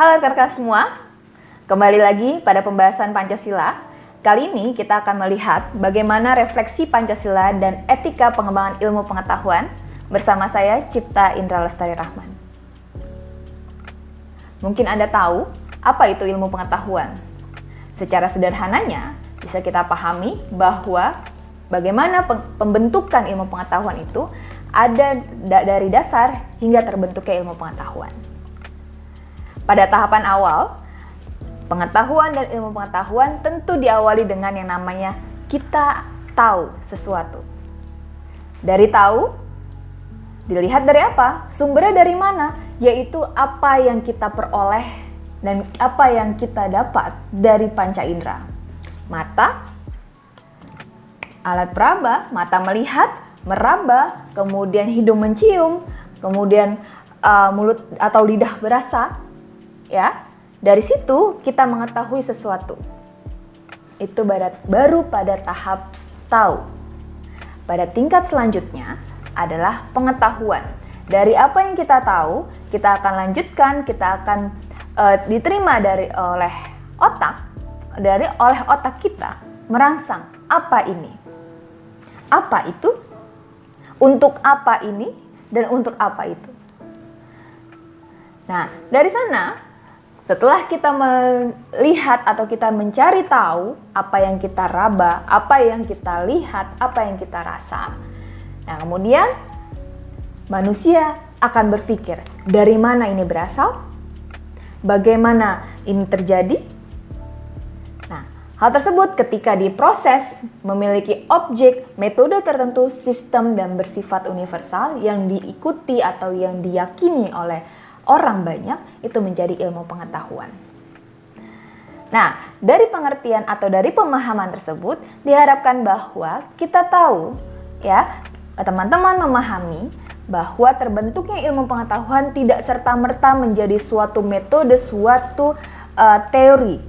Halo rekan-rekan semua, kembali lagi pada pembahasan Pancasila. Kali ini kita akan melihat bagaimana refleksi Pancasila dan etika pengembangan ilmu pengetahuan bersama saya Cipta Indra Lestari Rahman. Mungkin Anda tahu apa itu ilmu pengetahuan? Secara sederhananya bisa kita pahami bahwa bagaimana pembentukan ilmu pengetahuan itu ada dari dasar hingga terbentuknya ilmu pengetahuan. Pada tahapan awal, pengetahuan dan ilmu pengetahuan tentu diawali dengan yang namanya kita tahu sesuatu. Dari tahu, dilihat dari apa? Sumbernya dari mana? Yaitu apa yang kita peroleh dan apa yang kita dapat dari panca indera. Mata, alat peraba, mata melihat, meraba, kemudian hidung mencium, kemudian mulut atau lidah berasa. Ya, dari situ kita mengetahui sesuatu. Itu baru pada tahap tahu. Pada tingkat selanjutnya adalah pengetahuan. Dari apa yang kita tahu, kita akan lanjutkan, kita akan diterima oleh otak kita merangsang apa ini, apa itu, untuk apa ini, dan untuk apa itu. Nah, dari sana setelah kita melihat atau kita mencari tahu apa yang kita raba, apa yang kita lihat, apa yang kita rasa, nah kemudian manusia akan berpikir dari mana ini berasal, bagaimana ini terjadi. Nah, hal tersebut ketika diproses memiliki objek, metode tertentu, sistem dan bersifat universal yang diikuti atau yang diyakini oleh orang banyak, itu menjadi ilmu pengetahuan. Nah, dari pengertian atau dari pemahaman tersebut diharapkan bahwa kita tahu, ya, teman-teman memahami bahwa terbentuknya ilmu pengetahuan tidak serta-merta menjadi suatu metode, suatu teori.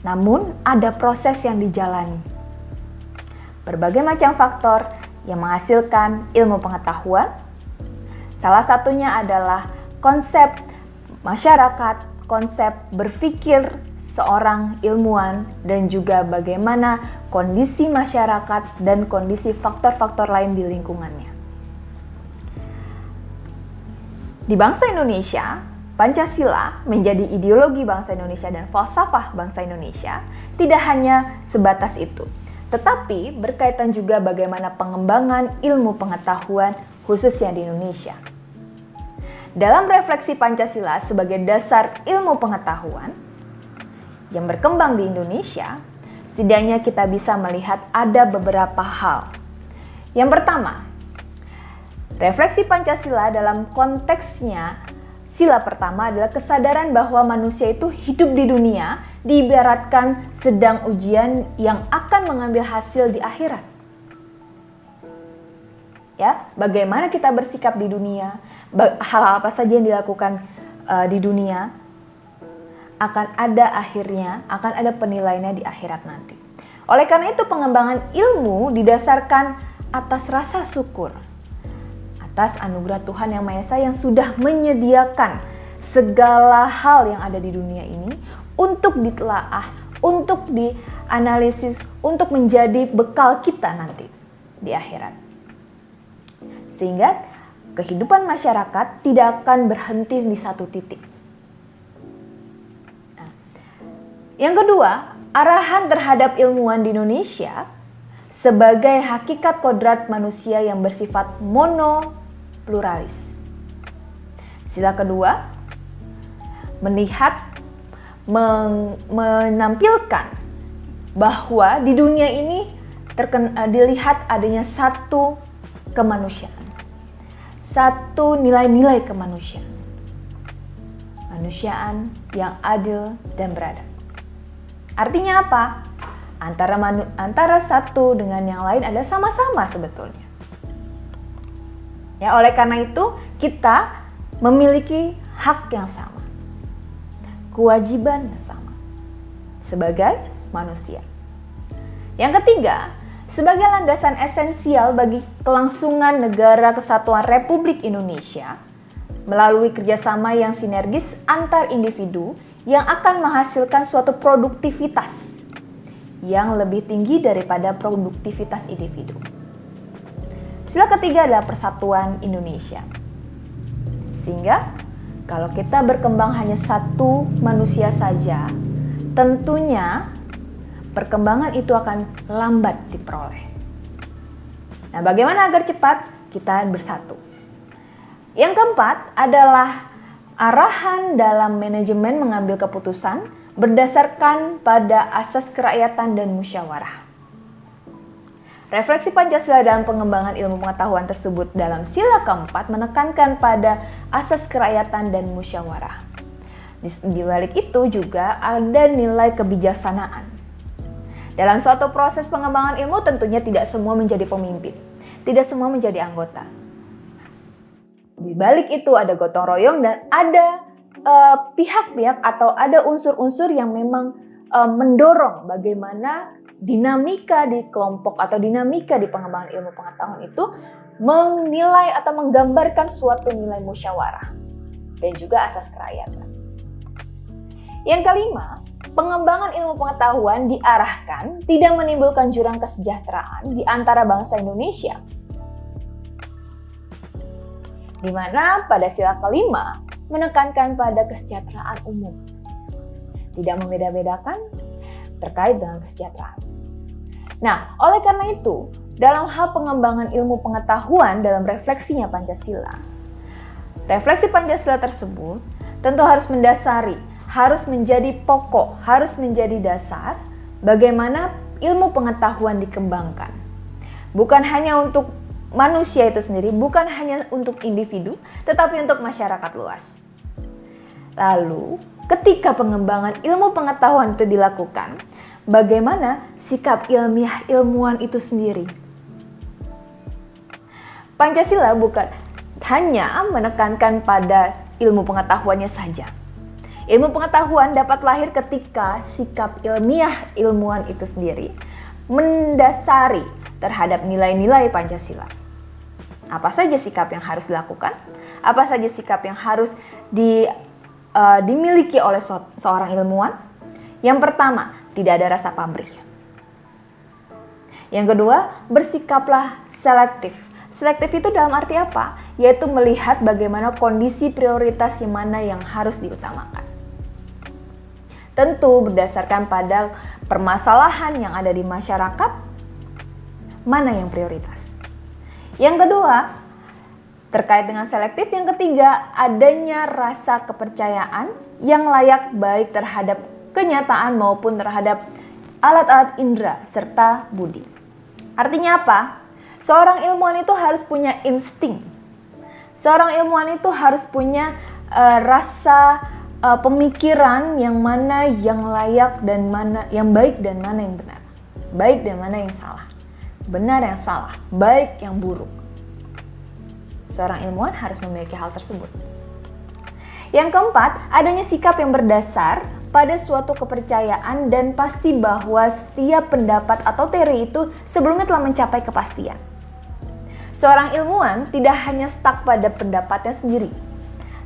Namun ada proses yang dijalani. Berbagai macam faktor yang menghasilkan ilmu pengetahuan. Salah satunya adalah konsep masyarakat, konsep berpikir seorang ilmuwan, dan juga bagaimana kondisi masyarakat dan kondisi faktor-faktor lain di lingkungannya. Di bangsa Indonesia, Pancasila menjadi ideologi bangsa Indonesia dan falsafah bangsa Indonesia tidak hanya sebatas itu, tetapi berkaitan juga bagaimana pengembangan ilmu pengetahuan khususnya di Indonesia. Dalam refleksi Pancasila sebagai dasar ilmu pengetahuan yang berkembang di Indonesia, setidaknya kita bisa melihat ada beberapa hal. Yang pertama, refleksi Pancasila dalam konteksnya, sila pertama adalah kesadaran bahwa manusia itu hidup di dunia diibaratkan sedang ujian yang akan mengambil hasil di akhirat. Ya, bagaimana kita bersikap di dunia, hal apa saja yang dilakukan di dunia akan ada akhirnya, akan ada penilaiannya di akhirat nanti. Oleh karena itu pengembangan ilmu didasarkan atas rasa syukur, atas anugerah Tuhan Yang Maha Esa yang sudah menyediakan segala hal yang ada di dunia ini untuk ditelaah, untuk dianalisis, untuk menjadi bekal kita nanti di akhirat. Sehingga kehidupan masyarakat tidak akan berhenti di satu titik. Nah, yang kedua, arahan terhadap ilmuwan di Indonesia sebagai hakikat kodrat manusia yang bersifat monopluralis. Sila kedua, melihat, menampilkan bahwa di dunia ini dilihat adanya satu kemanusiaan. Satu nilai-nilai kemanusiaan. Manusiaan yang adil dan beradab. Artinya apa? Antara satu dengan yang lain ada sama-sama sebetulnya. Ya, oleh karena itu kita memiliki hak yang sama. Kewajiban yang sama. Sebagai manusia. Yang ketiga, sebagai landasan esensial bagi kelangsungan negara kesatuan Republik Indonesia, melalui kerjasama yang sinergis antar individu yang akan menghasilkan suatu produktivitas yang lebih tinggi daripada produktivitas individu. Sila ketiga adalah persatuan Indonesia. Sehingga kalau kita berkembang hanya satu manusia saja, tentunya perkembangan itu akan lambat diperoleh. Nah, bagaimana agar cepat kita bersatu? Yang keempat adalah arahan dalam manajemen mengambil keputusan berdasarkan pada asas kerakyatan dan musyawarah. Refleksi Pancasila dalam pengembangan ilmu pengetahuan tersebut dalam sila keempat menekankan pada asas kerakyatan dan musyawarah. Di balik itu juga ada nilai kebijaksanaan. Dalam suatu proses pengembangan ilmu tentunya tidak semua menjadi pemimpin, tidak semua menjadi anggota. Di balik itu ada gotong royong dan ada pihak-pihak atau ada unsur-unsur yang memang mendorong bagaimana dinamika di kelompok atau dinamika di pengembangan ilmu pengetahuan itu menilai atau menggambarkan suatu nilai musyawarah dan juga asas kerakyatan. Yang kelima, pengembangan ilmu pengetahuan diarahkan tidak menimbulkan jurang kesejahteraan di antara bangsa Indonesia. Di mana pada sila kelima menekankan pada kesejahteraan umum. Tidak membeda-bedakan terkait dengan kesejahteraan. Nah, oleh karena itu, dalam hal pengembangan ilmu pengetahuan dalam refleksinya Pancasila, refleksi Pancasila tersebut tentu harus mendasari, harus menjadi pokok, harus menjadi dasar bagaimana ilmu pengetahuan dikembangkan. Bukan hanya untuk manusia itu sendiri, bukan hanya untuk individu, tetapi untuk masyarakat luas. Lalu, ketika pengembangan ilmu pengetahuan itu dilakukan, bagaimana sikap ilmiah ilmuwan itu sendiri? Pancasila bukan hanya menekankan pada ilmu pengetahuannya saja. Ilmu pengetahuan dapat lahir ketika sikap ilmiah ilmuwan itu sendiri mendasari terhadap nilai-nilai Pancasila. Apa saja sikap yang harus dilakukan? Apa saja sikap yang harus dimiliki oleh seorang ilmuwan? Yang pertama, tidak ada rasa pamrih. Yang kedua, bersikaplah selektif. Selektif itu dalam arti apa? Yaitu melihat bagaimana kondisi prioritas yang mana yang harus diutamakan. Tentu berdasarkan pada permasalahan yang ada di masyarakat, mana yang prioritas. Yang kedua, terkait dengan selektif, yang ketiga, adanya rasa kepercayaan yang layak baik terhadap kenyataan maupun terhadap alat-alat indera serta budi. Artinya apa? Seorang ilmuwan itu harus punya insting. Seorang ilmuwan itu harus punya rasa pemikiran yang mana yang layak dan mana yang baik dan mana yang benar. Baik dan mana yang salah. Benar yang salah, baik yang buruk. Seorang ilmuwan harus memiliki hal tersebut. Yang keempat, adanya sikap yang berdasar pada suatu kepercayaan dan pasti bahwa setiap pendapat atau teori itu sebelumnya telah mencapai kepastian. Seorang ilmuwan tidak hanya stuck pada pendapatnya sendiri,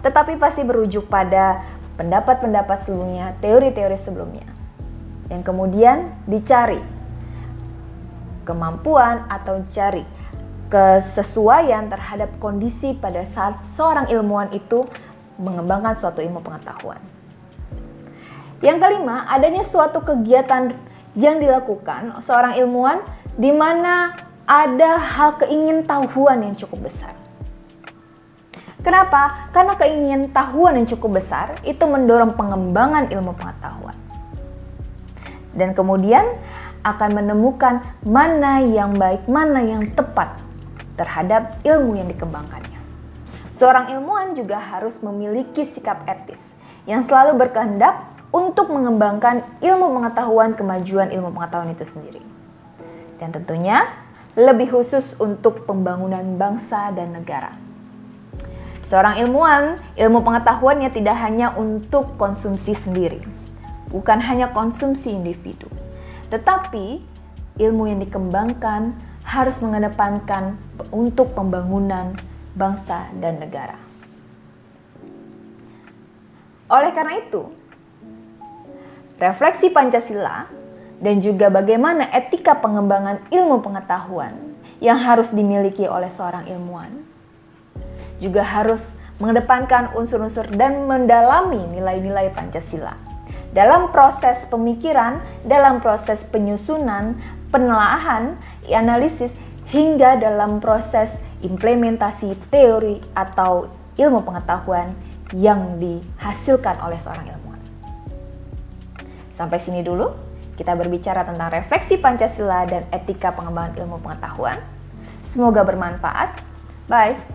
tetapi pasti berujuk pada pendapat-pendapat sebelumnya, teori-teori sebelumnya. Yang kemudian dicari kemampuan atau cari kesesuaian terhadap kondisi pada saat seorang ilmuwan itu mengembangkan suatu ilmu pengetahuan. Yang kelima, adanya suatu kegiatan yang dilakukan seorang ilmuwan di mana ada hal keingintahuan yang cukup besar. Kenapa? Karena keingintahuan yang cukup besar itu mendorong pengembangan ilmu pengetahuan. Dan kemudian akan menemukan mana yang baik, mana yang tepat terhadap ilmu yang dikembangkannya. Seorang ilmuwan juga harus memiliki sikap etis yang selalu berkehendak untuk mengembangkan ilmu pengetahuan, kemajuan ilmu pengetahuan itu sendiri. Dan tentunya lebih khusus untuk pembangunan bangsa dan negara. Seorang ilmuwan, ilmu pengetahuannya tidak hanya untuk konsumsi sendiri, bukan hanya konsumsi individu, tetapi ilmu yang dikembangkan harus mengedepankan untuk pembangunan bangsa dan negara. Oleh karena itu, refleksi Pancasila dan juga bagaimana etika pengembangan ilmu pengetahuan yang harus dimiliki oleh seorang ilmuwan juga harus mengedepankan unsur-unsur dan mendalami nilai-nilai Pancasila dalam proses pemikiran, dalam proses penyusunan, penelaahan, analisis, hingga dalam proses implementasi teori atau ilmu pengetahuan yang dihasilkan oleh seorang ilmuwan. Sampai sini dulu kita berbicara tentang refleksi Pancasila dan etika pengembangan ilmu pengetahuan. Semoga bermanfaat. Bye.